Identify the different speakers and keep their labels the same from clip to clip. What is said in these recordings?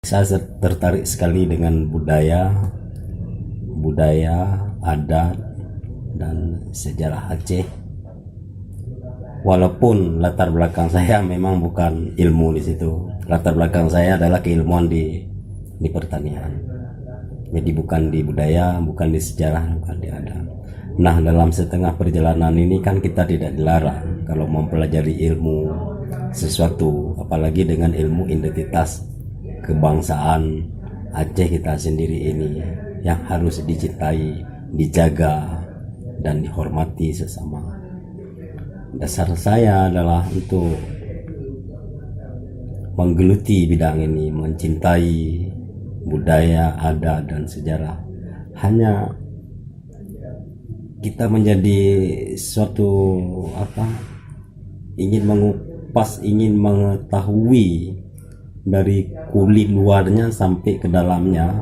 Speaker 1: Saya tertarik sekali dengan budaya, adat, dan sejarah Aceh. Walaupun latar belakang saya memang bukan ilmu di situ, latar belakang saya adalah keilmuan di pertanian. Jadi bukan di budaya, bukan di sejarah, bukan di adat. Nah, dalam setengah perjalanan ini kan kita tidak dilarang kalau mempelajari ilmu sesuatu, apalagi dengan ilmu identitas kebangsaan Aceh kita sendiri ini yang harus dicintai, dijaga, dan dihormati sesama. Dasar saya adalah untuk menggeluti bidang ini, mencintai budaya, adat, dan sejarah. Hanya kita menjadi suatu ingin mengupas, ingin mengetahui dari kulit luarnya sampai ke dalamnya,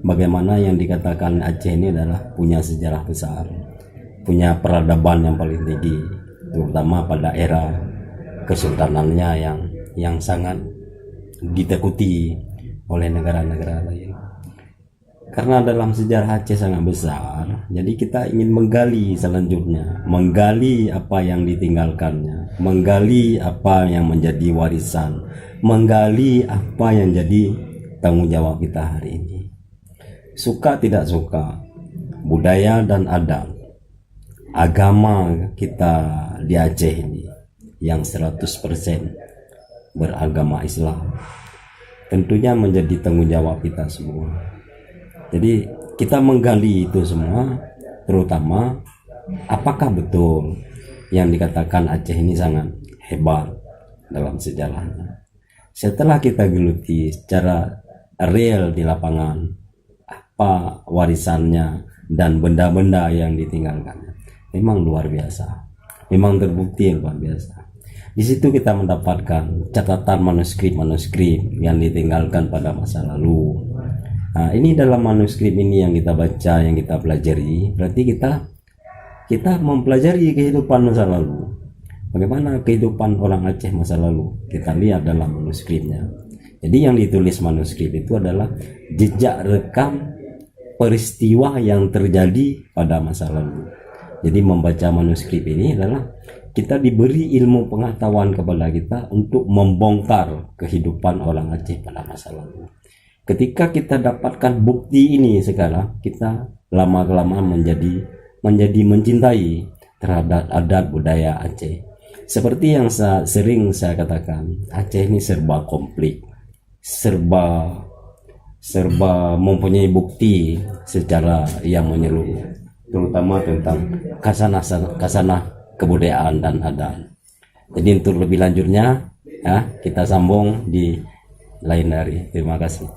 Speaker 1: bagaimana yang dikatakan Aceh ini adalah punya sejarah besar, punya peradaban yang paling tinggi, terutama pada era kesultanannya yang sangat ditakuti oleh negara-negara lain. Karena dalam sejarah Aceh sangat besar, jadi kita ingin menggali selanjutnya, menggali apa yang ditinggalkannya, menggali apa yang menjadi warisan, menggali apa yang jadi tanggung jawab kita hari ini. Suka tidak suka, budaya dan adat, agama kita di Aceh ini yang 100% beragama Islam, tentunya menjadi tanggung jawab kita semua. Jadi kita menggali itu semua, terutama apakah betul yang dikatakan Aceh ini sangat hebat dalam sejarahnya. Setelah kita geluti secara real di lapangan, apa warisannya dan benda-benda yang ditinggalkannya, memang luar biasa, memang terbukti luar biasa. Di situ kita mendapatkan catatan manuskrip yang ditinggalkan pada masa lalu. Nah, ini dalam manuskrip ini yang kita baca, yang kita pelajari, berarti kita mempelajari kehidupan masa lalu. Bagaimana kehidupan orang Aceh masa lalu, kita lihat dalam manuskripnya. Jadi yang ditulis manuskrip itu adalah jejak rekam peristiwa yang terjadi pada masa lalu. Jadi membaca manuskrip ini adalah kita diberi ilmu pengetahuan kepada kita untuk membongkar kehidupan orang Aceh pada masa lalu. Ketika kita dapatkan bukti ini sekarang, kita lama-kelamaan menjadi mencintai terhadap adat budaya Aceh. Seperti yang sering saya katakan, Aceh ini serba komplit, serba mempunyai bukti secara yang menyeluruh, terutama tentang kasanah kebudayaan dan adat. Jadi untuk lebih lanjutnya, ya, kita sambung di lain hari. Terima kasih.